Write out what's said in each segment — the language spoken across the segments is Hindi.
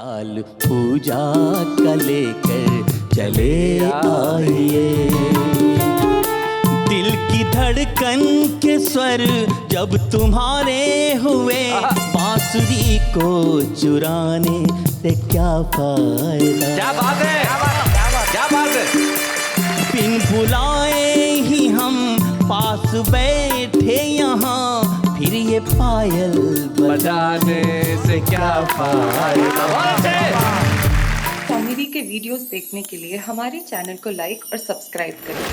थाल पूजा का लेकर चले आइए। दिल की धड़कन के स्वर जब तुम्हारे हुए, बांसुरी को चुराने से क्या फायदा। क्या बात है, क्या बात है। बिन बुलाए ही हम पास बैठे यहाँ, फिर ये पायल बजाने से क्या फायदा। कॉमेडी के वीडियोस देखने के लिए हमारे चैनल को लाइक और सब्सक्राइब करें।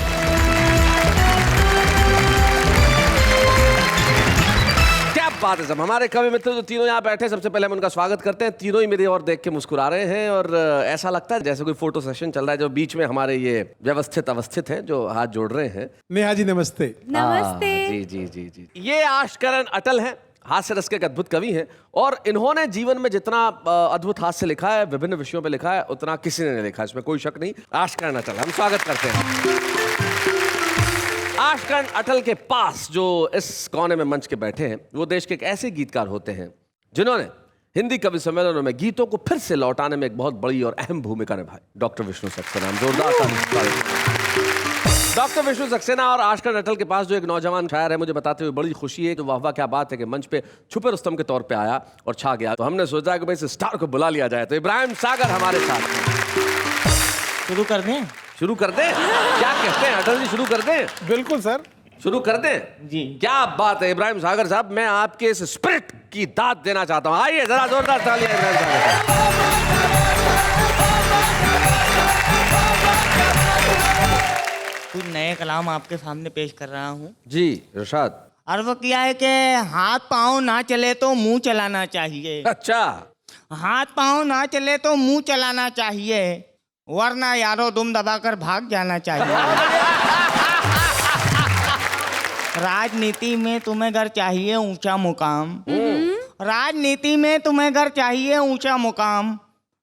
क्या बात है सब। हमारे कवि मित्र जो तीनों यहाँ बैठे, सबसे पहले हम उनका स्वागत करते हैं। तीनों ही मेरी ओर देख के मुस्कुरा रहे हैं और ऐसा लगता है जैसे कोई फोटो सेशन चल रहा है। जो बीच में हमारे ये व्यवस्थित अवस्थित हैं, जो हाथ जोड़ रहे हैं। नेहा जी नमस्ते। नमस्ते। जी जी जी जी। ये आशकरण अटल हैं, हास्य रस के एक अद्भुत कवि हैं और इन्होंने जीवन में जितना अद्भुत हास्य लिखा है, विभिन्न विषयों पे लिखा है, उतना किसी ने नहीं लिखा, इसमें कोई शक नहीं। आशकरण अटल, हम स्वागत करते हैं। आशकरण अटल के पास जो इस कोने में मंच के बैठे हैं, वो देश के एक ऐसे गीतकार होते हैं जिन्होंने हिंदी कवि सम्मेलनों में गीतों को फिर से लौटाने में एक बहुत बड़ी और अहम भूमिका निभाई। डॉक्टर विष्णु सक्सेना। जोरदार डॉक्टर विष्णु सक्सेना और आशकरण अटल के पास जो एक नौजवान शायर है, मुझे बताते हुए बड़ी खुशी है। तो वाह क्या बात है कि मंच पे छुपे रुस्तम के तौर पे आया और छा गया। तो हमने सोचा कि भाई इस स्टार को बुला लिया जाए। तो इब्राहिम सागर हमारे साथ। शुरू कर दें? शुरू कर दें? क्या कहते हैं अटल जी, शुरू कर दें? बिल्कुल सर, शुरू कर दें जी। क्या बात है इब्राहिम सागर साहब, मैं आपके इस स्पिरिट की दाद देना चाहता हूं। आइए जरा जोरदार तालियां इब्राहिम सागर। कुछ नए कलाम आपके सामने पेश कर रहा हूँ। जी इरशाद। अर्ज किया है कि हाथ पाँव ना चले तो मुंह चलाना चाहिए। अच्छा। हाथ पाँव ना चले तो मुंह चलाना चाहिए, वरना यारो दुम दबाकर भाग जाना चाहिए। राजनीति में तुम्हें घर चाहिए ऊंचा मुकाम, राजनीति में तुम्हें घर चाहिए ऊंचा मुकाम,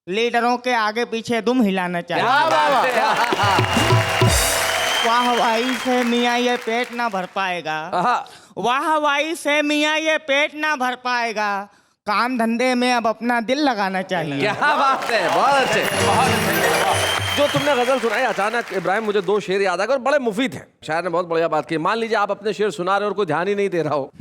लीडरों के आगे पीछे दुम हिलाना चाहिए। वाहवाही से मियाँ ये पेट ना भर पाएगा, वाहवाही से मियाँ ये पेट ना भर पाएगा, काम धंधे में अब अपना दिल लगाना चाहिए। क्या बात है, बहुत अच्छे, बहुत अच्छे। जो तुमने गजल सुनाई अचानक इब्राहिम, मुझे दो शेर याद आ गए और बड़े मुफीद हैं। शायर ने बहुत बढ़िया बात की। मान लीजिए आप अपने शेर सुना रहे हो और कोई ध्यान ही नहीं दे रहा हो,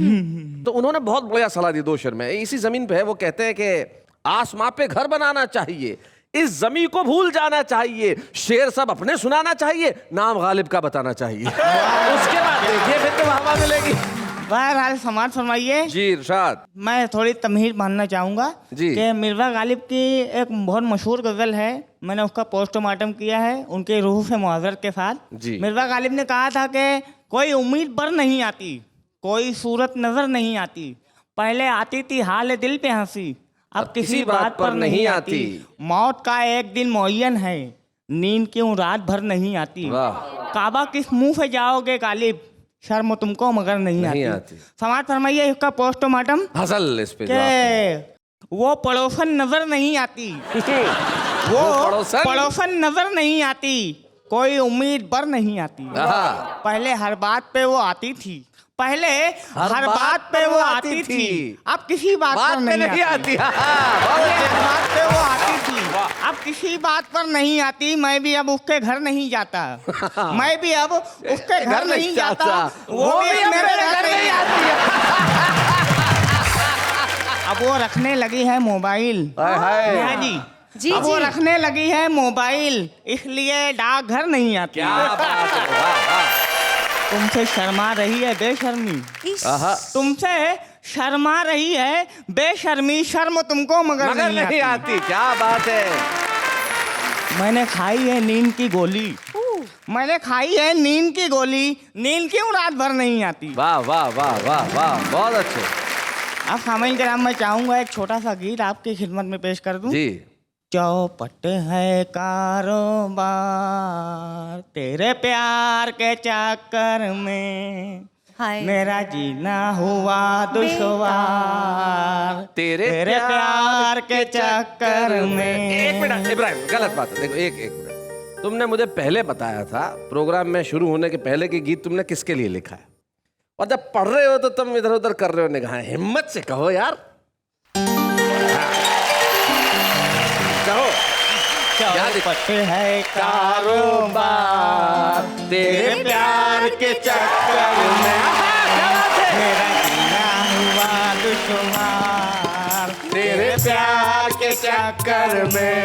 तो उन्होंने बहुत बढ़िया सलाह दी दो शेर में। इसी जमीन पे है, वो कहते हैं कि आसमां पे घर बनाना चाहिए, इस जमीन को भूल जाना चाहिए, शेर सब अपने सुनाना चाहिए, नाम गालिब का बताना चाहिए। उसके बाद देखिए फिर तो हवा मिलेगी। बहरहाल समाज फरमाइए। जी इरशाद। मैं थोड़ी तमहीर मानना चाहूँगा कि मिर्ज़ा गालिब की एक बहुत मशहूर गज़ल है, मैंने उसका पोस्टमार्टम किया है उनके रूह से मुआज़रत के साथ। मिर्ज़ा गालिब ने कहा था कि कोई उम्मीद पर नहीं आती, कोई सूरत नज़र नहीं आती, पहले आती थी हाल दिल पे हंसी, अब किसी बात पर नहीं आती, मौत का एक दिन मुअय्यन है, नींद क्यों रात भर नहीं आती, काबा किस मुंह से जाओगे गालिब, शर्म तुमको मगर नहीं आती। समाज फरमाइए इसका पोस्टमार्टम। हसल इस पे वो पड़ोसन नजर नहीं आती, वो पड़ोसन नजर नहीं आती, कोई उम्मीद पर नहीं आती, पहले हर बात पे वो आती थी, पहले हर बात पे वो आती थी, अब किसी बात पर नहीं आती। हर बात पे वो आती थी, अब किसी बात पर नहीं आती, मैं भी अब उसके घर नहीं जाता, मैं भी अब उसके घर नहीं जाता, वो भी मेरे घर नहीं आती। अब वो रखने लगी है मोबाइल। जी जी अब वो रखने लगी है मोबाइल, इसलिए डाकघर नहीं आती। तुमसे शर्मा रही है बेशर्मी, तुमसे शर्मा रही है बेशर्मी, शर्म तुमको मगर नहीं आती। क्या बात है। मैंने खाई है नींद की गोली, मैंने खाई है नींद की गोली, नींद क्यों रात भर नहीं आती। वाह वाह वाह वाह वाह, बहुत अच्छे। अब सामईन के नाम मैं चाहूंगा एक छोटा सा गीत आपकी खिदमत में पेश कर दूं। जी। चौपट है कारोबार तेरे प्यार के चक्कर में, मेरा जीना हुआ दुश्वार तेरे प्यार के चक्कर में। एक मिनट इब्राहिम, गलत बात है। देखो एक मिनट, तुमने मुझे पहले बताया था प्रोग्राम में शुरू होने के पहले कि गीत तुमने किसके लिए लिखा है, और जब पढ़ रहे हो तो तुम इधर उधर कर रहे हो निगाहें। हिम्मत से कहो यार। चौपट है कारोबार तेरे प्यार के चक्कर में, मेरा जीना हुआ दुश्वार तेरे प्यार के चक्कर में।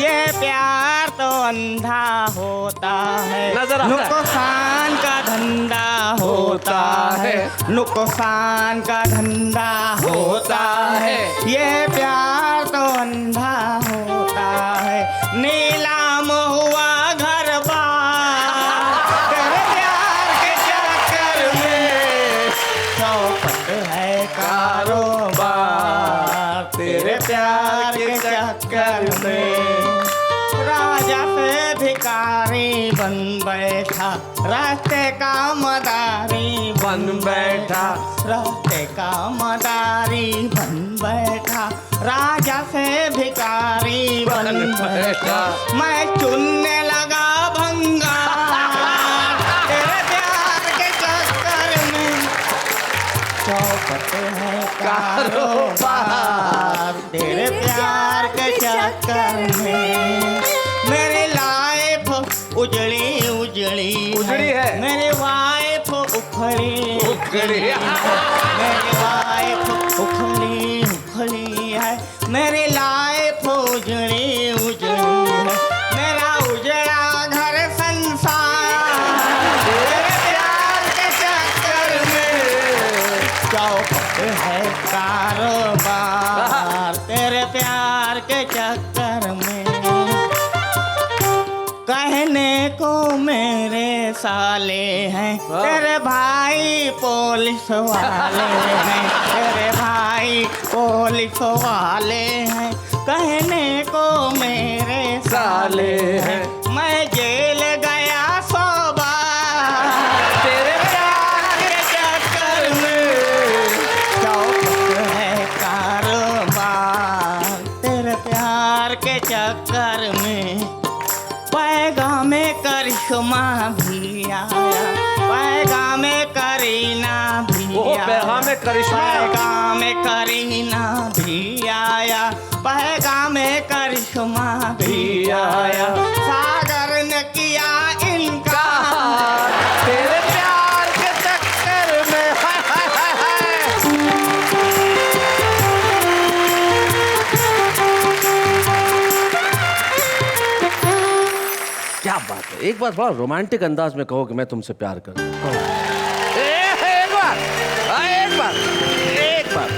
ये प्यार तो अंधा होता है, नुकसान का धंधा होता है, नुकसान का धंधा होता है। ये प्यार तो अंधा होता है, नीलाम हुआ घर बार तेरे प्यार के चक्कर में। चौपट है कारोबार तेरे प्यार के चक्कर में। राजा से भिखारी बन बैठा, रास्ते का मदारी बन बैठा, रास्ते का मदारी बन बैठा, राजा से भिखारी बन बैठा। मैं चुनने लगा भंगा तेरे प्यार के चक्कर में। चौपट है कारोबार तेरे प्यार के चक्कर में। मेरी लाइफ उजड़ी उजड़ी है, मेरी वाइफ उखड़ी उखड़ी, मेरी वाइफ उखड़ी उखड़ी है, मेरी लाइफ उजड़ी उजड़ी है, मेरा उजड़ा घर संसार तेरे प्यार के चक्कर में। चौपट है कारोबार तेरे प्यार के चक्कर में। कहने को मेरे साले हैं, तेरे भाई पुलिस वाले हैं, तेरे भाई पुलिस वाले हैं। कहने को मेरे साले हैं, मैं जेल गया 100 बार तेरे प्यार के चक्कर में। चौपट है कारोबार तेरे प्यार के चक्कर में। पैगामे करिश्मा भी आया, पैगामे करीना भी आया, पैगामे करीना भी आया, पैगामे करिश्मा भी आया। सागर ने किया इनकार तेरे प्यार के चक्कर में। हाय हाय हाय हाय। क्या बात है, एक बार बड़ा रोमांटिक अंदाज में कहो कि मैं तुमसे प्यार करूं। एक बार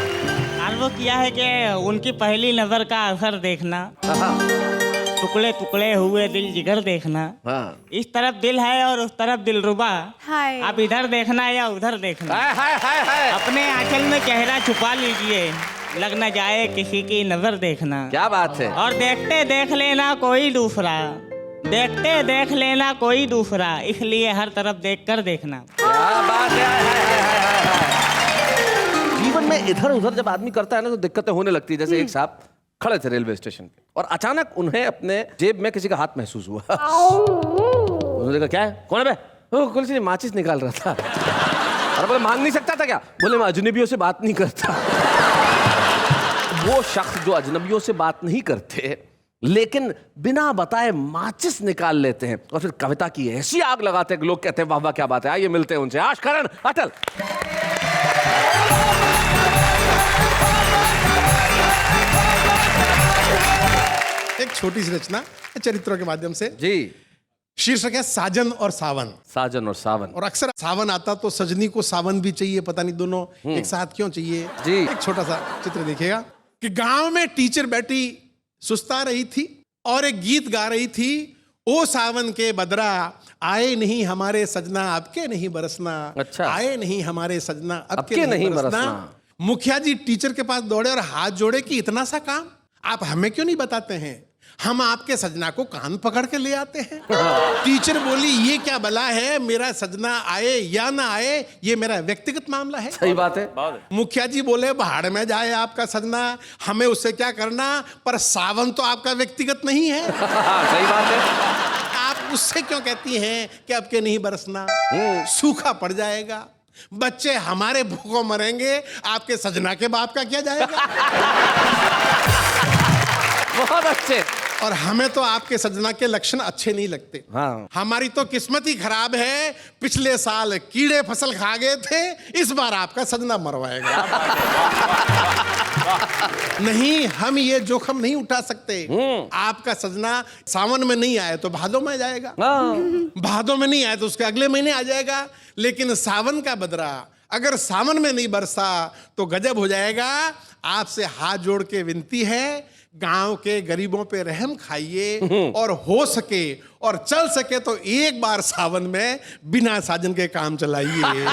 और वो किया है कि उनकी पहली नजर का असर देखना, टुकड़े टुकड़े हुए दिल जिगर देखना। इस तरफ दिल है और उस तरफ दिलरुबा, आप इधर देखना या उधर देखना। अपने आंचल में चेहरा छुपा लीजिए, लग न जाए किसी की नजर देखना। क्या बात है। और देखते देख लेना कोई दूसरा, देखते देख लेना कोई दूसरा, इसलिए हर तरफ देखकर देखना। क्या बात है। जीवन में इधर उधर जब आदमी करता है ना तो दिक्कतें होने लगती है। जैसे एक साहब खड़े थे रेलवे स्टेशन पे और अचानक उन्हें अपने जेब में किसी का हाथ महसूस हुआ। उन्होंने देखा क्या है, कौन है बे? कुछ नहीं, माचिस निकाल रहा था। और बोले मांग नहीं सकता था क्या? बोले मैं अजनबियों से बात नहीं करता। वो शख्स जो अजनबियों से बात नहीं करते लेकिन बिना बताए माचिस निकाल लेते हैं और फिर कविता की ऐसी आग लगाते हैं कि लोग कहते हैं वाह वाह क्या बात है। आइए मिलते हैं उनसे। आशकरण अटल। एक छोटी सी रचना चरित्रों के माध्यम से जी। शीर्षक है साजन और सावन। साजन और सावन। और अक्सर सावन आता तो सजनी को सावन भी चाहिए, पता नहीं दोनों एक साथ क्यों चाहिए जी। एक छोटा सा चित्र देखिएगा कि गांव में टीचर बैठी सुस्ता रही थी और एक गीत गा रही थी। ओ सावन के बदरा आए नहीं हमारे सजना, आपके नहीं बरसना। अच्छा। आए नहीं हमारे सजना, आपके नहीं बरसना। मुखिया जी टीचर के पास दौड़े और हाथ जोड़े कि इतना सा काम आप हमें क्यों नहीं बताते हैं, हम आपके सजना को कान पकड़ के ले आते हैं। टीचर बोली ये क्या बला है, मेरा सजना आए या ना आए ये मेरा व्यक्तिगत मामला है। सही बात है। मुखिया जी बोले भाड़ में जाए आपका सजना, हमें उससे क्या करना, पर सावन तो आपका व्यक्तिगत नहीं है। सही बात है। आप उससे क्यों कहती हैं कि आपके नहीं बरसना, सूखा पड़ जाएगा, बच्चे हमारे भूखों मरेंगे, आपके सजना के बाप का क्या जाएगा। बहुत अच्छे। और हमें तो आपके सजना के लक्षण अच्छे नहीं लगते। हाँ। हमारी तो किस्मत ही खराब है, पिछले साल कीड़े फसल खा गए थे, इस बार आपका सजना मरवाएगा। नहीं, हम ये जोखम नहीं उठा सकते। आपका सजना सावन में नहीं आए तो भादों में जाएगा, भादों में नहीं आए तो उसके अगले महीने आ जाएगा। लेकिन सावन का बदरा अगर सावन में नहीं बरसा तो गजब हो जाएगा। आपसे हाथ जोड़ के विनती है, गांव के गरीबों पे रहम खाइए और हो सके और चल सके तो एक बार सावन में बिना साजन के काम चलाइए।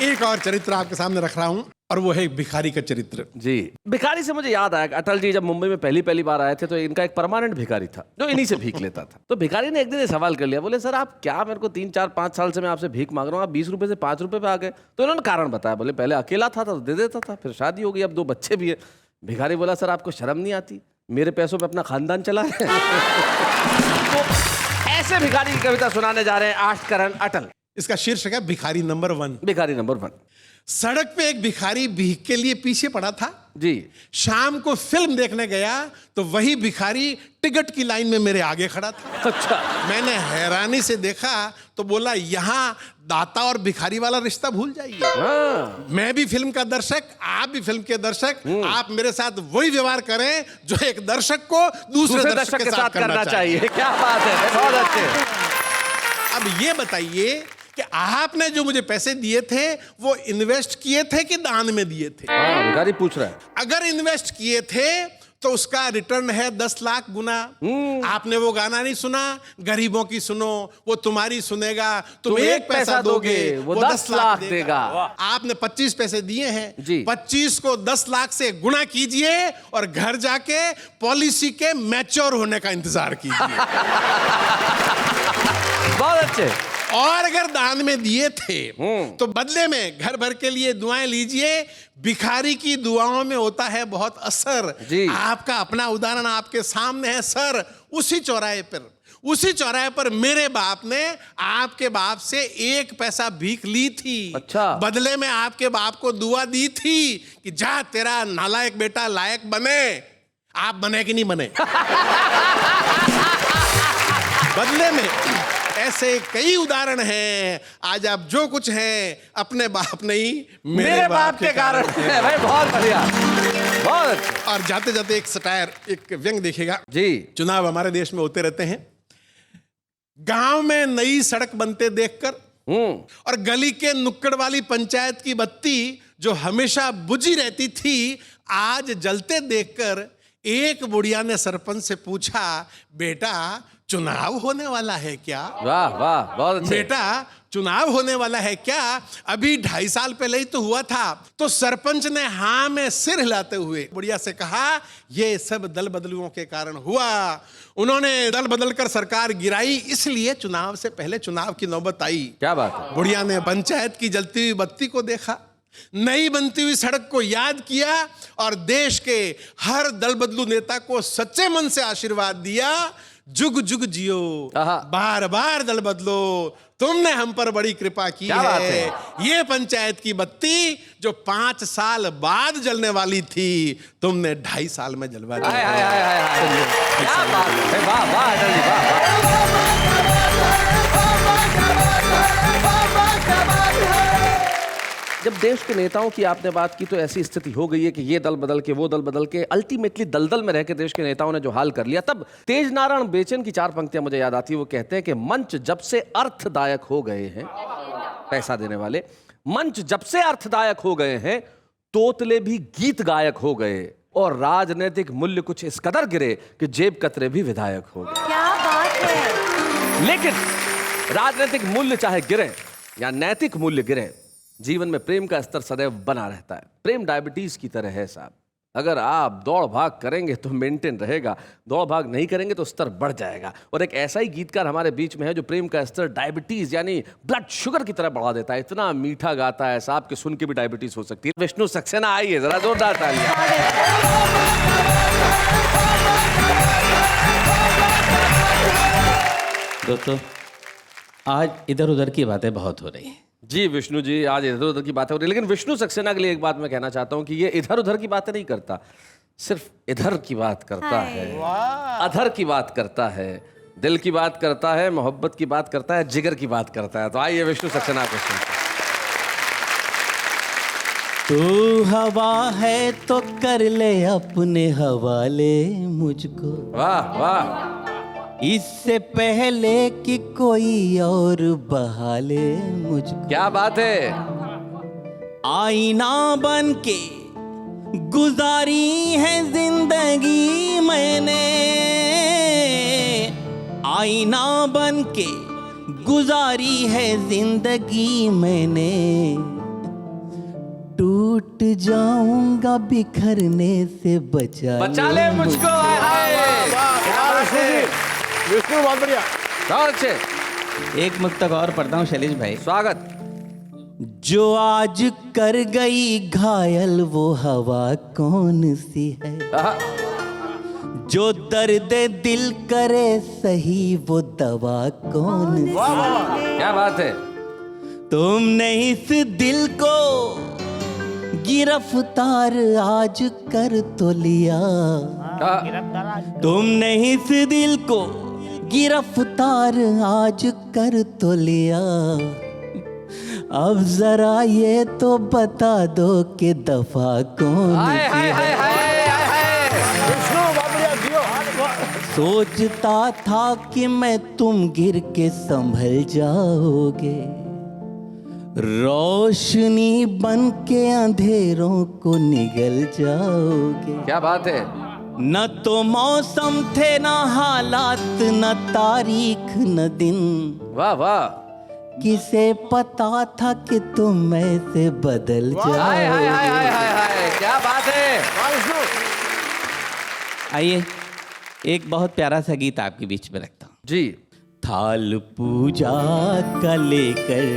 एक और चरित्र आपके सामने रख रहा हूं और वो है भिखारी का चरित्र। जी, भिखारी से मुझे याद आया, अटल जी जब मुंबई में पहली बार आए थे तो इनका एक परमानेंट भिखारी था जो इन्हीं से भीख लेता था। तो भिखारी ने एक दिन सवाल कर लिया, बोले सर आप क्या, मेरे को 3, 4, 5 साल से मैं आपसे भीख मांग रहा हूँ, आप 20 रुपए से 5 रुपए पे आ गए। तो इन्होंने कारण बताया, बोले पहले अकेला था तो दे देता था, फिर शादी हो गई, अब 2 बच्चे भी है। भिखारी बोला सर आपको शर्म नहीं आती, मेरे पैसों पे अपना खानदान चला रहे हैं। तो ऐसे भिखारी की कविता सुनाने जा रहे हैं आष्टकरण अटल। इसका शीर्षक है भिखारी नंबर 1। भिखारी नंबर 1। सड़क पे एक भिखारी भीख के लिए पीछे पड़ा था जी। शाम को फिल्म देखने गया तो वही भिखारी टिकट की लाइन में मेरे आगे खड़ा था। अच्छा। मैंने हैरानी से देखा तो बोला, यहाँ दाता और भिखारी वाला रिश्ता भूल जाइए। मैं भी फिल्म का दर्शक, आप भी फिल्म के दर्शक, आप मेरे साथ वही व्यवहार करें जो एक दर्शक को दूसरे दर्शक के साथ करना चाहिए। क्या बात है, बहुत अच्छे। अब ये बताइए कि आपने जो मुझे पैसे दिए थे वो इन्वेस्ट किए थे कि दान में दिए थे? भिखारी पूछ रहा है। अगर इन्वेस्ट किए थे तो उसका रिटर्न है 10 लाख गुना। आपने वो गाना नहीं सुना, गरीबों की सुनो वो तुम्हारी सुनेगा, तुम 1 पैसा दोगे वो 10 लाख देगा। आपने 25 पैसे दिए हैं जी। 25 को 10 लाख से गुना कीजिए और घर जाके पॉलिसी के मैच्योर होने का इंतजार कीजिए। बहुत अच्छे। और अगर दान में दिए थे तो बदले में घर भर के लिए दुआएं लीजिए। भिखारी की दुआओं में होता है बहुत असर जी। आपका अपना उदाहरण आपके सामने है सर। उसी चौराहे पर मेरे बाप ने आपके बाप से 1 पैसा भीख ली थी। अच्छा। बदले में आपके बाप को दुआ दी थी कि जा तेरा नालायक बेटा लायक बने। आप बने कि नहीं बने? बदले में ऐसे कई उदाहरण हैं। आज आप जो कुछ हैं अपने बाप नहीं मेरे बाप के कारण है। भाई बहुत बढ़िया, बहुत अच्छा। और जाते जाते एक सटायर, एक व्यंग देखिएगा जी। चुनाव हमारे देश में होते रहते हैं। गांव में नई सड़क बनते देखकर और गली के नुक्कड़ वाली पंचायत की बत्ती जो हमेशा बुझी रहती थी आज जलते देखकर एक बुढ़िया ने सरपंच से पूछा, बेटा चुनाव होने वाला है क्या? वाह वाह, बहुत अच्छे। बेटा चुनाव होने वाला है क्या? अभी 2.5 साल पहले ही तो हुआ था। तो सरपंच ने हाँ में सिर हिलाते हुए बुढ़िया से कहा, ये सब दल बदलुओं के कारण हुआ। उन्होंने दल बदल कर सरकार गिराई, इसलिए चुनाव से पहले चुनाव की नौबत आई। क्या बात है। बुढ़िया ने पंचायत की जलती हुई बत्ती को देखा, नई बनती हुई सड़क को याद किया और देश के हर दल बदलू नेता को सच्चे मन से आशीर्वाद दिया, जुग जुग जियो, बार बार दल बदलो, तुमने हम पर बड़ी कृपा की है। ये पंचायत की बत्ती जो 5 साल बाद जलने वाली थी तुमने 2.5 साल में जलवा दी। क्या बात है, वाह वाह अटल जी, वाह। जब देश के नेताओं की आपने बात की तो ऐसी स्थिति हो गई है कि ये दल बदल के वो दल बदल के अल्टीमेटली दलदल में रह के देश के नेताओं ने जो हाल कर लिया। तब तेज नारायण बेचन की 4 पंक्तियां मुझे याद आती है। वो कहते हैं कि मंच जब से अर्थदायक हो गए हैं, पैसा देने वाले, मंच जब से अर्थदायक हो गए हैं, तोतले भी गीत गायक हो गए और राजनीतिक मूल्य कुछ इस कदर गिरे कि जेब कतरे भी विधायक हो गए। क्या बात है। लेकिन राजनीतिक मूल्य चाहे गिरे या नैतिक मूल्य गिरे, जीवन में प्रेम का स्तर सदैव बना रहता है। प्रेम डायबिटीज की तरह है साहब। अगर आप दौड़ भाग करेंगे तो मेंटेन रहेगा, दौड़ भाग नहीं करेंगे तो स्तर बढ़ जाएगा। और एक ऐसा ही गीतकार हमारे बीच में है जो प्रेम का स्तर डायबिटीज यानी ब्लड शुगर की तरह बढ़ा देता है। इतना मीठा गाता है साहब कि सुन के भी डायबिटीज हो सकती है। विष्णु सक्सेना आइए, जरा जोरदार तालियां। दोस्तों आज इधर उधर की बातें बहुत हो रही हैं जी विष्णु जी, आज इधर उधर की बातें हो रही है, लेकिन विष्णु सक्सेना के लिए एक बात मैं कहना चाहता हूँ कि ये इधर उधर की बातें नहीं करता, सिर्फ इधर की बात करता है, अधर की बात करता है, दिल की बात करता है, मोहब्बत की बात करता है, जिगर की बात करता है। तो आइए विष्णु सक्सेना को सुनते हैं। तू हवा है तो कर ले अपने हवाले मुझको, वाह वाह, इससे पहले कि कोई और बहाले मुझको। क्या बात है। आईना बन के गुजारी है जिंदगी मैंने, आईना बन के गुजारी है जिंदगी मैंने, टूट जाऊंगा बिखरने से बचा ले मुझको। विष्णु बहुत बढ़िया, बहुत अच्छे। एक मुक्तक और पढ़ता हूँ शैलेश भाई। स्वागत। जो आज कर गई घायल वो हवा कौन सी है, जो दर्द दिल करे सही वो दवा कौन सी है। क्या बात है। तुमने इस दिल को गिरफ्तार आज कर तो लिया, तुमने इस दिल को गिरफ्तार आज कर तो लिया, अब जरा ये तो बता दो कि दफा कौन सी है। सोचता था कि मैं तुम गिर के संभल जाओगे, रोशनी बन के अंधेरों को निगल जाओगे। क्या बात है। न तो मौसम थे न हालात न तारीख न दिन, वाह वाह, किसे पता था कि तुम ऐसे बदल जाओगे। क्या बात है। आइए एक बहुत प्यारा सा गीत आपके बीच में रखता हूँ जी। थाल पूजा का लेकर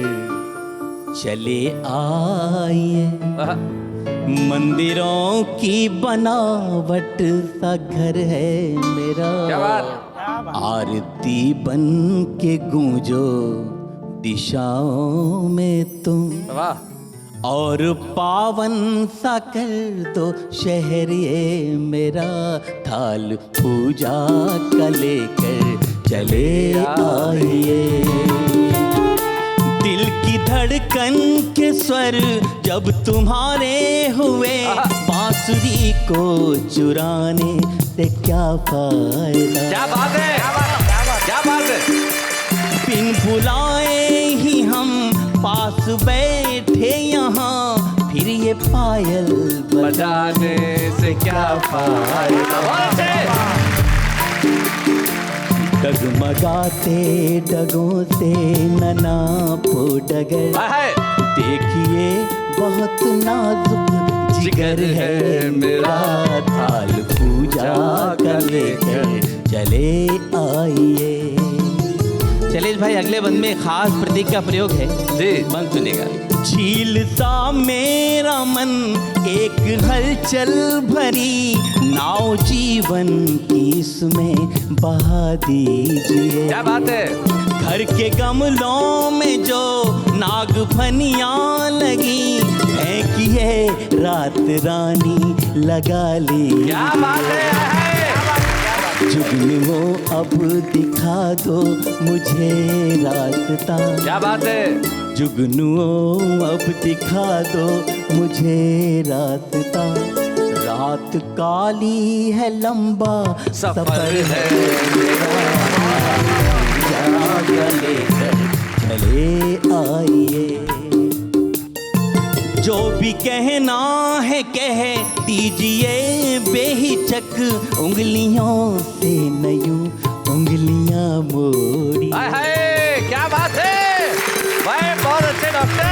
चले आइए, मंदिरों की बनावट सा घर है मेरा, क्या बात। आरती बन के गूंजो दिशाओं में तुम, वाह। और पावन सा कर दो शहर ये मेरा, थाल पूजा का लेकर चले आइए। दिल की धड़कन के स्वर जब तुम्हारे हुए, बांसुरी को चुराने से क्या फायदा। क्या बात है। क्या बात है। बिन बुलाए ही हम पास बैठे यहाँ, फिर ये पायल बजाने से क्या फायदा। डगमगाते डगों से ननापो डगर, देखिए बहुत नाजुक जिगर है मेरा, थाल पूजा का लेकर चले आइए। चलेश भाई अगले बंद में खास प्रतीक का प्रयोग है जी, मन सुनेगा। झील सा मेरा मन एक हलचल भरी नाव जीवन की इसमें बहा दीजिए। क्या बात है। घर के गमलों में जो नागफनियाँ लगी, फेंकिए रात रानी लगा ली। क्या बात है। जुगनुओ अब दिखा दो मुझे रास्ता। क्या बात है। जुगनुओ अब दिखा दो मुझे रास्ता, रात काली है लंबा सफर है मेरा, लेकर चले आइए। जो भी कहना है कह दीजिए बेहिचक, उंगलियों से नयूं उंगलियां मोड़ी। क्या बात है भाई, बहुत अच्छे डॉक्टर।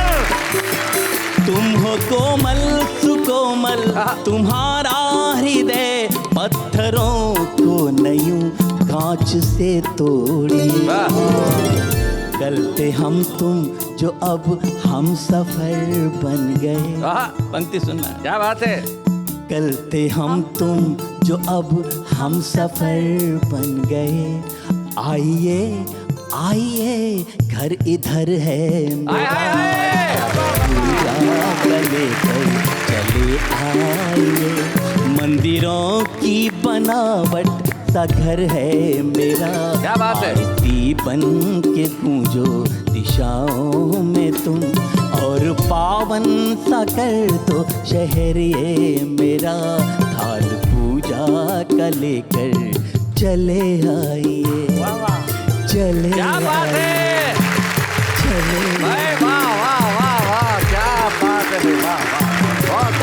तुम हो कोमल सुकोमल, तुम्हारा हृदय पत्थरों को नयूं कांच से तोड़ी। कल थे हम तुम जो अब हम सफर बन गए। पंक्ति सुनना। क्या बात है। कल थे हम तुम जो अब हम सफर बन गए, आइए आइए घर इधर है मेरा। लेकर चले आइए। मंदिरों की बनावट सा घर है मेरा, क्या बात है। आरती बन के गूंजो दिशाओं में तुम, और पावन सा कर दो शहर ये मेरा, थाल पूजा का लेकर चले आइए, चले क्या बात है, चले भाई वाह वाह वाह वाह, क्या बात है, वाह वाह, बहुत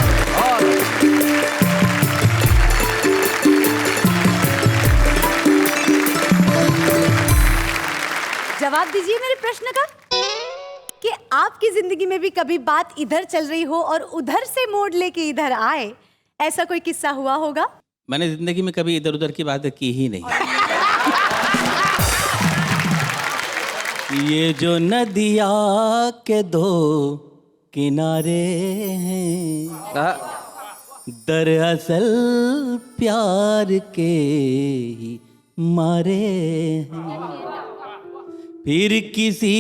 जवाब दीजिए मेरे प्रश्न का कि आपकी जिंदगी में भी कभी बात इधर चल रही हो और उधर से मोड़ लेके इधर आए, ऐसा कोई किस्सा हुआ होगा? मैंने जिंदगी में कभी इधर उधर की बातें की ही नहीं। ये जो नदिया के दो किनारे हैं, दरअसल प्यार के ही मारे हैं, फिर किसी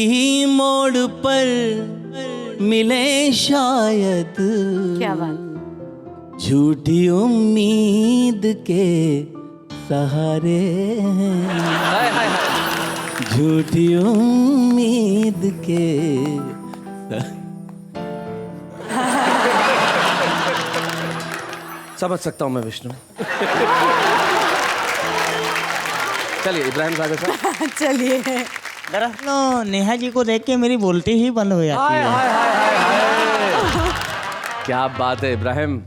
मोड़ पर मिले शायद, क्या बात। झूठी उम्मीद के सहारे हैं, झूठी उम्मीद के समझ सकता हूँ मैं विष्णु। चलिए इब्राहिम सागर साहब। चलिए। दरअसल नेहा जी को देख के मेरी बोलती ही बंद हो जाती हाय है। हाय हाय हाय हाय। क्या बात है इब्राहिम,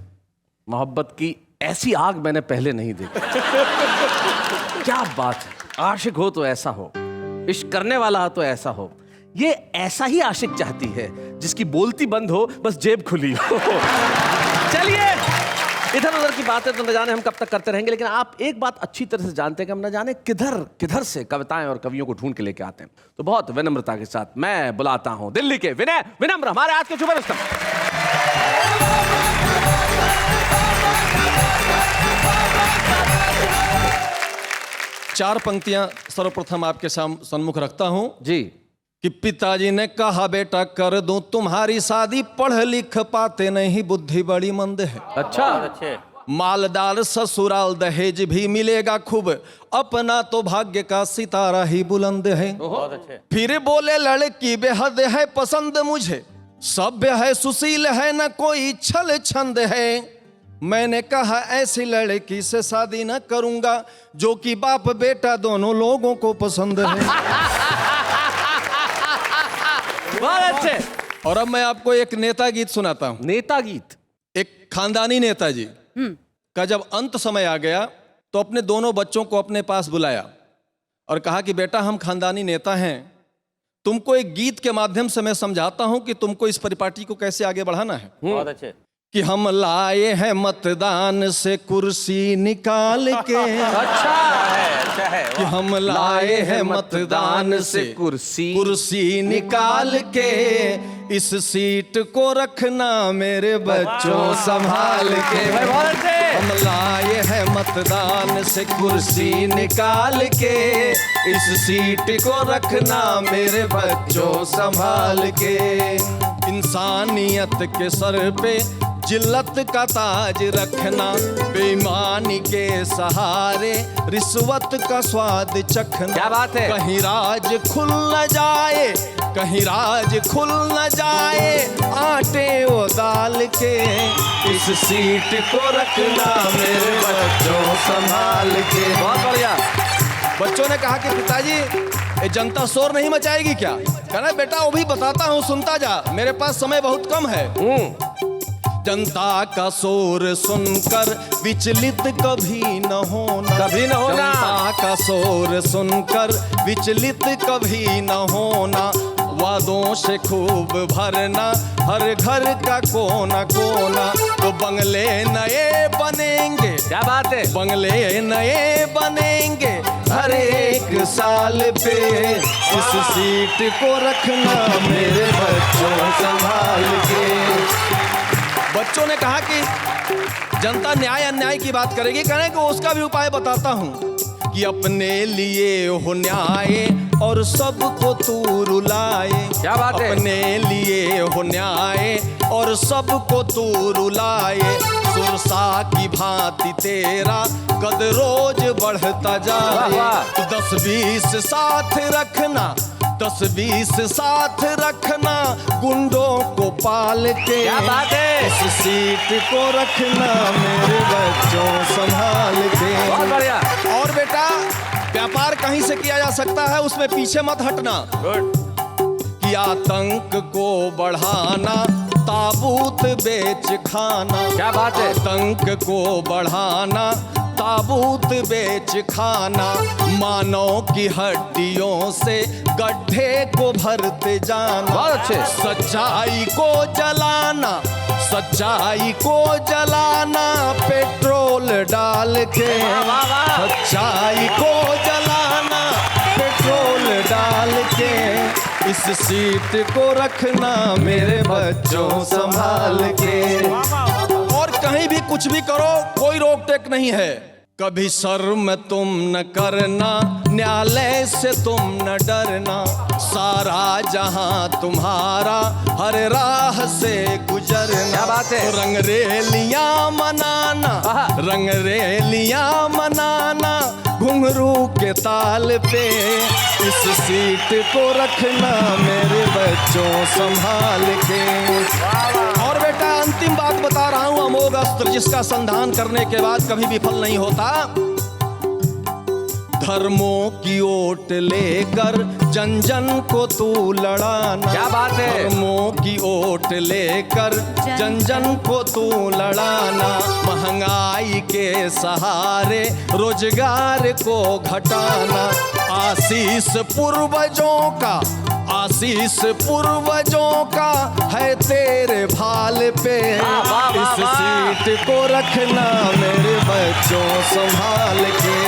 मोहब्बत की ऐसी आग मैंने पहले नहीं देखी। क्या बात है, आशिक हो तो ऐसा हो, इश्क करने वाला हो तो ऐसा हो। ये ऐसा ही आशिक चाहती है जिसकी बोलती बंद हो, बस जेब खुली हो। चलिए इधर उधर की बातें तो न जाने हम कब तक करते रहेंगे, लेकिन आप एक बात अच्छी तरह से जानते हैं कि हम न जाने किधर किधर से कविताएं और कवियों को ढूंढ के लेके आते हैं। तो बहुत विनम्रता के साथ मैं बुलाता हूं दिल्ली के विनय विनम्र, हमारे आज के सुपरस्टार। चार पंक्तियां सर्वप्रथम आपके सम्मुख रखता हूं जी। कि पिताजी ने कहा बेटा कर दूं तुम्हारी शादी, पढ़ लिख पाते नहीं बुद्धि बड़ी मंद है। अच्छा, मालदार ससुराल दहेज भी मिलेगा खूब, अपना तो भाग्य का सितारा ही बुलंद है। फिर बोले लड़की बेहद है पसंद मुझे, सभ्य है सुशील है न कोई छल छंद है। मैंने कहा ऐसी लड़की से शादी न करूंगा, जो कि बाप बेटा दोनों लोगों को पसंद है। बहुत अच्छे। और अब मैं आपको एक नेता गीत सुनाता हूं। नेता गीत? एक खानदानी नेताजी का जब अंत समय आ गया तो अपने दोनों बच्चों को अपने पास बुलाया और कहा कि बेटा हम खानदानी नेता हैं, तुमको एक गीत के माध्यम से मैं समझाता हूं कि तुमको इस परिपाटी को कैसे आगे बढ़ाना है। बहुत अच्छे। कि हम लाए हैं मतदान से कुर्सी निकाल के। अच्छा है कि हम लाए हैं मतदान से कुर्सी निकाल के, इस सीट को रखना मेरे बच्चों संभाल के। हम लाए हैं मतदान से कुर्सी निकाल के, इस सीट को रखना मेरे बच्चों संभाल के। इंसानियत के सर पे जिल्लत का ताज रखना, बेईमानी के सहारे रिश्वत का स्वाद चखना। क्या बात है। कहीं राज खुल न जाए, कहीं राज खुल न जाए आटे वो दाल के, इस सीट को रखना मेरे बच्चों संभाल के। बहुत बढ़िया। बच्चों ने कहा कि पिताजी ये जनता शोर नहीं मचाएगी क्या? कहना बेटा वो भी बताता हूँ, सुनता जा, मेरे पास समय बहुत कम है। जनता का शोर सुनकर विचलित कभी न होना, कभी न होना। जनता का शोर सुनकर विचलित कभी न होना, वादों से खूब भरना हर घर का कोना कोना। तो बंगले नए बनेंगे, क्या बात है, बंगले नए बनेंगे हर एक साल पे, इस सीट को रखना मेरे बच्चों संभाल के। बच्चों ने कहा कि जनता न्याय अन्याय की बात करेगी, कहने को उसका भी उपाय बताता हूं कि अपने लिए हो न्याय और सबको तू रुलाए। क्या बात है? अपने लिए हो न्याय और सबको तू रुलाए। सुरसा की भांति तेरा कद रोज बढ़ता जाए। 10-20 साथ रखना, 10-20 साथ रखना, गुंडों को पाल के। क्या बात है? इस सीट को रखना मेरे बच्चों संभाल के। बहुत बढ़िया। और बेटा, व्यापार कहीं से किया जा सकता है, उसमें पीछे मत हटना। कि आतंक को बढ़ाना, ताबूत बेच खाना। क्या बात है? आतंक को बढ़ाना, ताबूत बेच खाना। मानव की हड्डियों से गड्ढे को भरते जाना। बहुत अच्छे। सच्चाई को जलाना, सच्चाई को जलाना, पेट्रोल डाल के। सच्चाई को जलाना, पेट्रोल डाल के। इस सीट को रखना मेरे बच्चों संभाल के। और कहीं भी कुछ भी करो, कोई रोक टेक नहीं है। कभी शर्म तुम न करना, न्यायालय से तुम न डरना। सारा जहां तुम्हारा, हर राह से गुजरना। क्या बात है? रंगरेलियां मनाना, रंगरेलियां मनाना, घुंघरू के ताल पे। इस सीट को रखना मेरे बच्चों संभाल के। और बेटा, अंतिम बात बता रहा हूं, अमोघ अस्त्र जिसका संधान करने के बाद कभी विफल नहीं होता। धर्मों की ओट लेकर जन जन को तू लड़ाना। क्या बात है? धर्मों की ओट लेकर जन जन को तू लड़ाना। महंगाई के सहारे रोजगार को घटाना। आशीष पूर्वजों का, आशीष पूर्वजों का है तेरे भाल पे। इस सीट को रखना मेरे बच्चों संभाल के।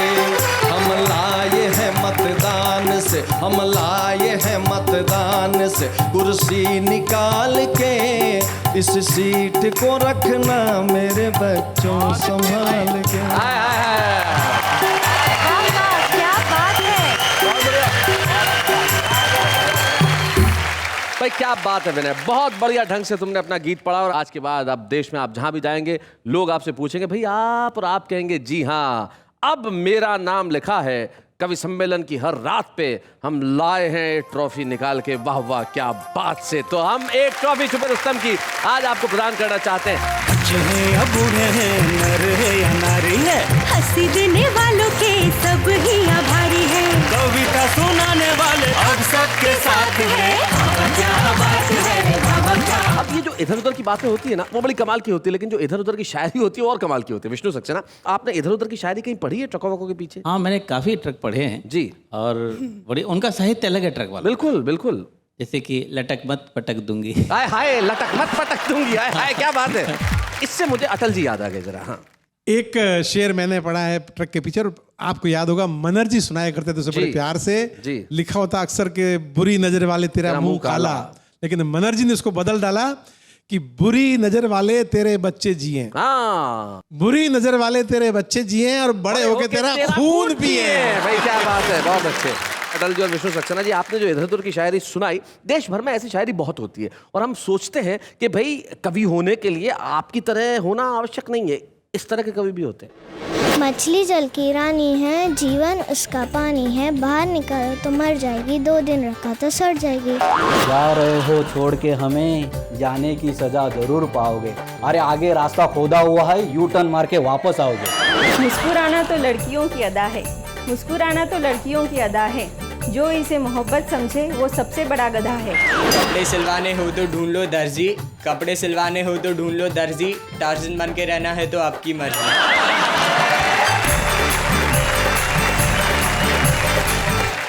हम लाए हैं मतदान से, हम लाए हैं मतदान से कुर्सी निकाल के। इस सीट को रखना मेरे बच्चों संभाल के। क्या बात है? भाई क्या बात है विनय, बहुत बढ़िया ढंग से तुमने अपना गीत पढ़ा। और आज के बाद अब देश में आप जहां भी जाएंगे, लोग आपसे पूछेंगे भाई आप, और आप कहेंगे जी हाँ, अब मेरा नाम लिखा है कवि सम्मेलन की हर रात पे। हम लाए हैं एक ट्रॉफी निकाल के। वाह वाह, क्या बात से। तो हम एक ट्रॉफी छुपे रुस्तम की आज आपको प्रदान करना चाहते हैं। या बूढ़े हैं, नर है या नारी है, हंसी देने वालों के सब ही आभारी है। कविता सुनाने वाले अब सबके साथ है। क्या बात है। अब ये जो इधर उधर की बातें होती है ना, वो बड़ी कमाल की होती है, लेकिन जो इधर उधर की शायरी होती है वो और कमाल की होती है। विष्णु सक्सेना, आपने इधर उधर की शायरी कहीं पढ़ी है ट्रकों वकों के पीछे? हाँ, मैंने काफी ट्रक पढ़े हैं जी। और बड़ी उनका साहित्य अलग है ट्रक वाला। बिल्कुल बिल्कुल। जैसे कि लटक मत पटक दूंगी। हाय हाय, लटक मत पटक दूंगी। हाय हाय, क्या बात है। इससे मुझे अटल जी याद आ गए जरा। हाँ, एक शेर मैंने पढ़ा है ट्रक के पीछे, और आपको याद होगा मनर्जी सुनाया करते थे उसे बड़े प्यार से। लिखा होता अक्सर के बुरी नजर वाले तेरा मुंह काला, लेकिन मनर्जी ने उसको बदल डाला कि बुरी नजर वाले तेरे बच्चे जिए। बुरी नजर वाले तेरे बच्चे जिए और बड़े होके तेरा खून पिए। भाई क्या बात है, बहुत अच्छे। अटल जी और विष्णु सक्सेना जी, आपने जो इधर उधर की शायरी सुनाई, देश भर में ऐसी शायरी बहुत होती है और हम सोचते हैं कि भाई कवि होने के लिए आपकी तरह होना आवश्यक नहीं है, इस तरह के कवि भी होते हैं। मछली जल की रानी है, जीवन उसका पानी है, बाहर निकालो तो मर जाएगी, 2 दिन रखा तो सड़ जाएगी। जा रहे हो छोड़ के हमें, जाने की सजा जरूर पाओगे। अरे आगे रास्ता खोदा हुआ है, यू टर्न मार के वापस आओगे। मुस्कुराना तो लड़कियों की अदा है, मुस्कुराना तो लड़कियों की अदा है, जो इसे मोहब्बत समझे वो सबसे बड़ा गधा है। कपड़े सिलवाने हो तो ढूंढ लो दर्जी, कपड़े सिलवाने हो तो ढूंढ लो दर्जी, टार्जन बन के रहना है तो आपकी मर्जी।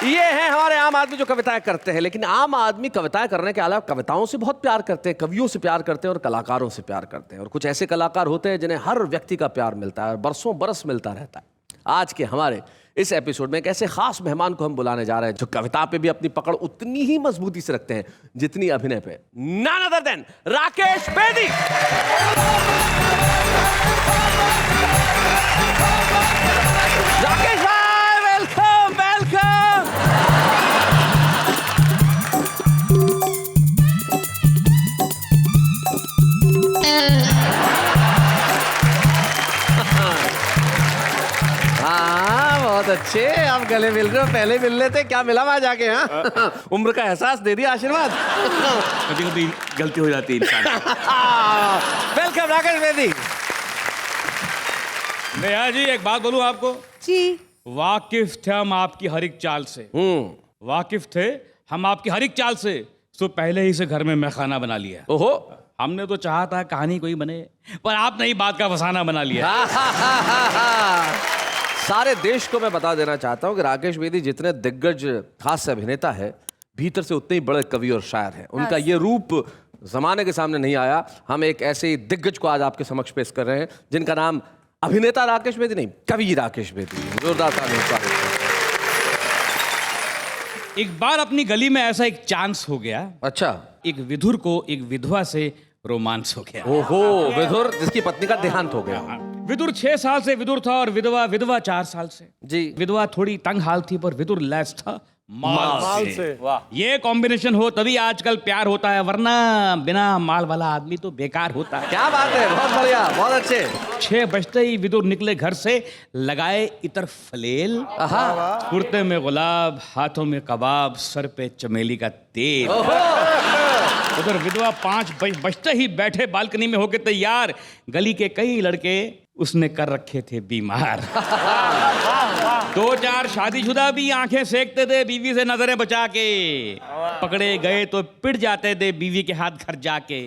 ये हैं हमारे आम आदमी जो कविताएं करते हैं, लेकिन आम आदमी कविताएं करने के अलावा कविताओं से बहुत प्यार करते हैं, कवियों से प्यार करते हैं और कलाकारों से प्यार करते हैं। और कुछ ऐसे कलाकार होते हैं जिन्हें हर व्यक्ति का प्यार मिलता है, बरसों बरस मिलता रहता है। आज के हमारे इस एपिसोड में एक ऐसे खास मेहमान को हम बुलाने जा रहे हैं जो कविता पे भी अपनी पकड़ उतनी ही मजबूती से रखते हैं जितनी अभिनय पे। None other than Rakesh Bedi. Rakesh भाई, वेलकम वेलकम। बहुत अच्छे। आप गले मिल रहे हो, पहले मिल रहे थे, क्या मिला वहां जाके? हाँ, उम्र का एहसास दे दिया, आशीर्वाद। कभी कभी गलती हो जाती है इंसान। वेलकम राकेश बेदी। नेहा जी, एक बात बोलूं आपको जी। वाकिफ थे हम आपकी हर एक चाल से। वाकिफ थे हम आपकी हर एक चाल से, तो पहले ही से घर में मैं खाना बना लिया। ओहो, हमने तो चाहा था कहानी कोई बने, पर आपने ही बात का फसाना बना लिया। सारे देश को मैं बता देना चाहता हूं कि राकेश बेदी जितने दिग्गज हास्य अभिनेता है, भीतर से उतने ही बड़े कवि और शायर हैं। उनका ये रूप जमाने के सामने नहीं आया। हम एक ऐसे ही दिग्गज को आज आपके समक्ष पेश कर रहे हैं जिनका नाम अभिनेता राकेश बेदी नहीं, कवि राकेश बेदी। जोरदार तालियां। एक बार अपनी गली में ऐसा एक चांस हो गया। अच्छा। एक विधुर को एक विधवा से रोमांस हो गया। ओहो, विधुर जिसकी पत्नी का देहांत हो गया। विदुर 6 साल से विदुर था और विधवा 4 साल से। जी। विधवा थोड़ी तंग हाल थी, पर विदुर लैस था माल से। वाह, ये कॉम्बिनेशन हो तभी आजकल प्यार होता है, वरना बिना माल वाला आदमी तो बेकार होता है। क्या बात है, बहुत बढ़िया, बहुत अच्छे। 6 बजते ही विदुर निकले घर से, लगाए इतर फलेल, कुर्ते में गुलाब, हाथों में कबाब, सर पे चमेली का तेल। उधर विधवा 5 बजते ही बैठे बालकनी में होके तैयार। गली के कई लड़के उसने कर रखे थे बीमार। 2-4 शादीशुदा भी आंखें सेकते थे बीवी से नजरें बचा के। पकड़े गए तो पिट जाते थे बीवी के हाथ घर जाके।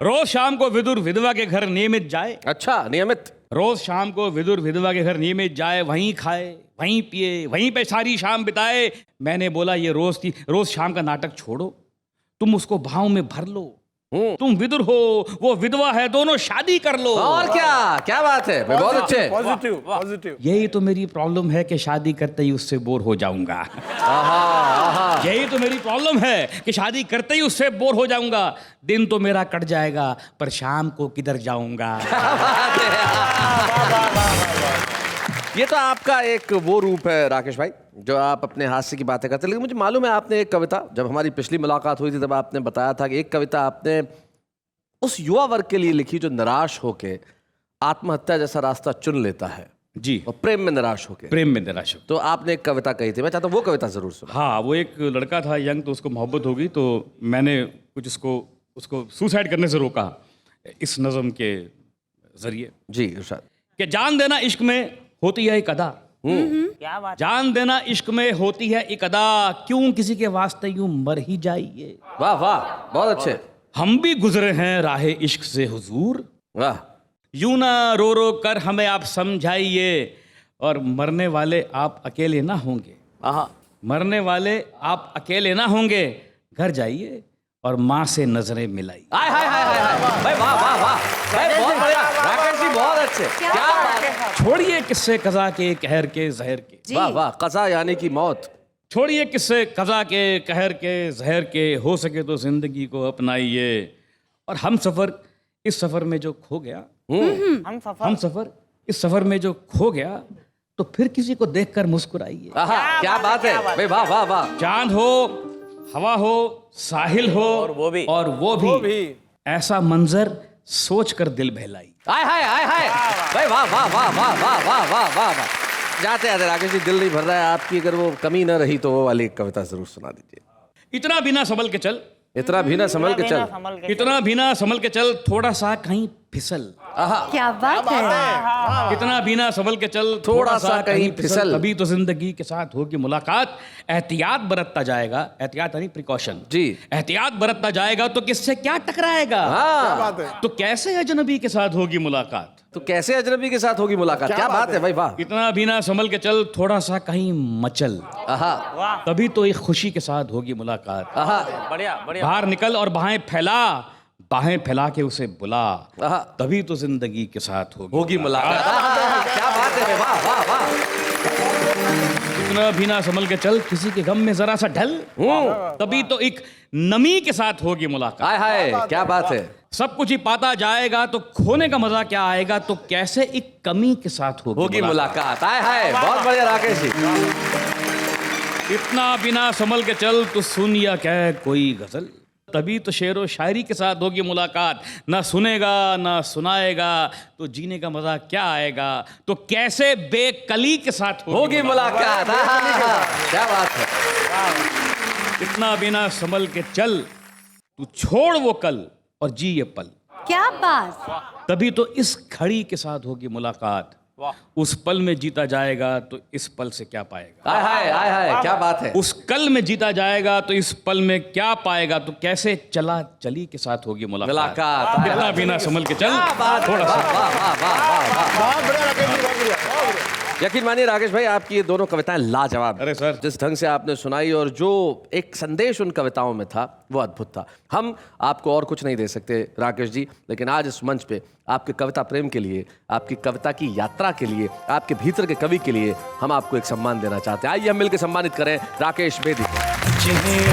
रोज शाम को विदुर विधवा के घर नियमित जाए। अच्छा, नियमित। रोज शाम को विदुर विधवा के घर नियमित जाए, वहीं खाए, वहीं पिए, वहीं पे सारी शाम बिताए। मैंने बोला ये रोज शाम का नाटक छोड़ो, तुम उसको भाव में भर लो। तुम विदुर हो, वो विधवा है, दोनों शादी कर लो। और क्या बात है, बहुत अच्छे। पॉजिटिव। यही तो मेरी प्रॉब्लम है कि शादी करते ही उससे बोर हो जाऊंगा। यही तो मेरी प्रॉब्लम है कि शादी करते ही उससे बोर हो जाऊंगा। दिन तो मेरा कट जाएगा, पर शाम को किधर जाऊंगा। ये तो आपका एक वो रूप है राकेश भाई, जो आप अपने हास्य की बातें करते हैं। लेकिन मुझे मालूम है आपने एक कविता, जब हमारी पिछली मुलाकात हुई थी तब आपने बताया था कि एक कविता आपने उस युवा वर्ग के लिए लिखी जो निराश होके आत्महत्या जैसा रास्ता चुन लेता है। जी। और प्रेम में निराश होके। प्रेम में निराश हो। तो आपने एक कविता कही थी, मैं चाहता हूँ वो कविता जरूर सुनो। हाँ, वो एक लड़का था यंग, तो उसको मोहब्बत हो गई, तो मैंने कुछ उसको सुसाइड करने से रोका इस नज़म के जरिए। जी इरशाद। कि जान देना इश्क में होती है एक अदा। क्या बात। जान देना इश्क में होती है एक अदा, क्यों किसी के वास्ते यूं मर ही जाइए। वाह वाह, बहुत अच्छे। हम भी गुजरे हैं राहे इश्क से हुजूर, वाह। यूं ना रो रो कर हमें आप समझाइए, और मरने वाले आप अकेले ना होंगे। मरने वाले आप अकेले ना होंगे, घर जाइए और माँ से नजरें मिलाई। हाय हाय हाय हाय भाई, वाह वाह वाह भाई, बहुत बढ़िया राकेश जी, बहुत अच्छे। क्या बात है। छोड़िए किस्से कज़ा के कहर के जहर के। वाह वाह, कज़ा यानी कि मौत। छोड़िए किस्से कज़ा के कहर के जहर के, हो सके तो जिंदगी को अपनाइए। और हम सफर इस सफर में जो खो गया, हम सफर इस सफर में जो खो गया, तो फिर किसी को देखकर मुस्कुराइए। क्या बात है भाई, वाह वाह वाह। चांद हो, हवा हो, साहिल हो, और वो भी ऐसा मंजर सोच कर दिल बहलाई। हाय हाय हाय हाय भाई, वाह वाह वाह वाह वाह वाह वाह वाह वाह। जाते जाते राकेश जी, दिल नहीं भर रहा है आपकी, अगर वो कमी न रही तो वो वाली कविता जरूर सुना दीजिए। इतना भी ना संभल के चल, इतना भी ना संभल के चल, इतना भी ना संभल के चल, थोड़ा सा कहीं फिसल। क्या बात है। इतना भी ना संभल के चल, थोड़ा सा कहीं फिसल, कभी तो जिंदगी के साथ होगी मुलाकात। एहतियात बरतता जाएगा, एहतियात यानी प्रिकॉशन। जी। एहतियात बरतता जाएगा तो किससे क्या टकराएगा। क्या बात है। तो कैसे अजनबी के साथ होगी मुलाकात। तो कैसे अजनबी के साथ होगी मुलाकात, क्या बात है भाई, वाह। इतना भी ना संभल के चल, थोड़ा सा कहीं मचल, तभी तो एक खुशी के साथ होगी मुलाकात। बढ़िया बढ़िया। बाहर निकल और बाहें फैला के उसे बुला, तभी तो जिंदगी के साथ होगी मुलाकात। क्या बात है, वाह वाह वाह। इतना भी ना संभल के चल, किसी के गम में जरा सा ढल, तभी तो एक नमी के साथ होगी मुलाकात। हाय हाय, क्या बात है। सब कुछ ही पाता जाएगा तो खोने का मजा क्या आएगा, तो कैसे एक कमी के साथ होगी मुलाकात। हाय हाय, बहुत बढ़िया राकेश जी। इतना बिना संभल के चल, तो सुन या कह कोई गजल, तभी तो शेर व शायरी के साथ होगी मुलाकात। ना सुनेगा ना सुनाएगा तो जीने का मजा क्या आएगा, तो कैसे बेकली के साथ होगी मुलाकात। क्या बात है। इतना बिना संभल के चल, तू छोड़ वो कल और जी ये पल। क्या बात। तभी तो इस घड़ी के साथ होगी मुलाकात, उस पल में जीता जाएगा तो इस पल से क्या पाएगा। हाय हाय हाय, क्या बात है। उस कल में जीता जाएगा तो इस पल में क्या पाएगा, तो कैसे चला चली के साथ होगी मुलाकात। इतना बिना संभल के चल, थोड़ा सा। यकीन मानिए राकेश भाई, आपकी ये दोनों कविताएं लाजवाब। अरे सर, जिस ढंग से आपने सुनाई और जो एक संदेश उन कविताओं में था वो अद्भुत था। हम आपको और कुछ नहीं दे सकते राकेश जी, लेकिन आज इस मंच पे आपके कविता प्रेम के लिए, आपकी कविता की यात्रा के लिए, आपके भीतर के कवि के लिए हम आपको एक सम्मान देना चाहते हैं। आइए हम मिलकर सम्मानित करें राकेश बेदी को।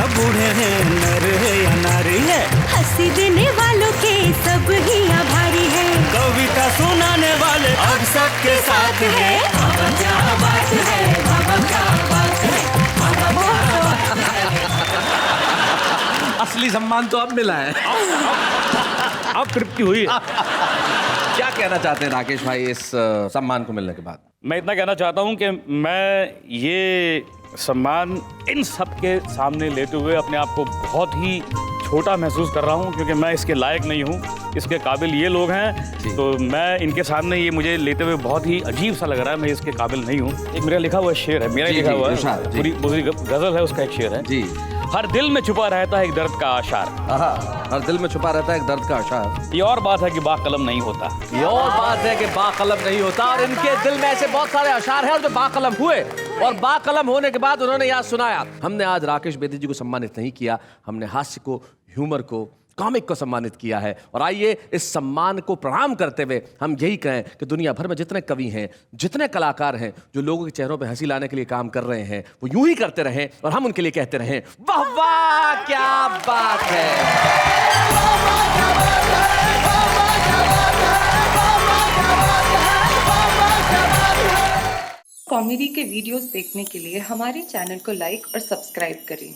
बूढ़े हैं, नर है या नारी है, हंसी देने वालों के सब ही आभारी है, कविता सुनाने वाले अब सबके साथ है। क्या बात है, क्या बात है। असली सम्मान तो अब मिला है। अब तृप्ति हुई है। क्या कहना चाहते हैं राकेश भाई इस सम्मान को मिलने के बाद? मैं इतना कहना चाहता हूं कि मैं ये सम्मान इन सब के सामने लेते हुए अपने आप को बहुत ही छोटा महसूस कर रहा हूं, क्योंकि मैं इसके लायक नहीं हूं। इसके काबिल ये लोग हैं, तो मैं इनके सामने ये मुझे लेते हुए बहुत ही अजीब सा लग रहा है। मैं इसके काबिल नहीं हूं। एक मेरा लिखा हुआ शेर है, मेरा लिखा हुआ है, पूरी गजल है, उसका एक शेर है जी। हर दिल में छुपा रहता है एक दर्द का आशार। हर दिल में छुपा रहता है एक दर्द का आशार। ये और बात है कि बाकलम नहीं होता। ये और बात है कि बाकलम नहीं होता। और इनके दिल में ऐसे बहुत सारे अशार हैं जो बाकलम हुए, और बाकलम होने के बाद उन्होंने याद सुनाया। हमने आज राकेश बेदी जी को सम्मानित नहीं किया, हमने हास्य को, ह्यूमर को, कॉमिक को सम्मानित किया है। और आइए इस सम्मान को प्रणाम करते हुए हम यही कहें कि दुनिया भर में जितने कवि हैं, जितने कलाकार हैं, जो लोगों के चेहरों पे हंसी लाने के लिए काम कर रहे हैं, वो यूं ही करते रहें और हम उनके लिए कहते रहें वाह वाह क्या बात है। कॉमेडी के वीडियोस देखने के लिए हमारे चैनल को लाइक और सब्सक्राइब करें।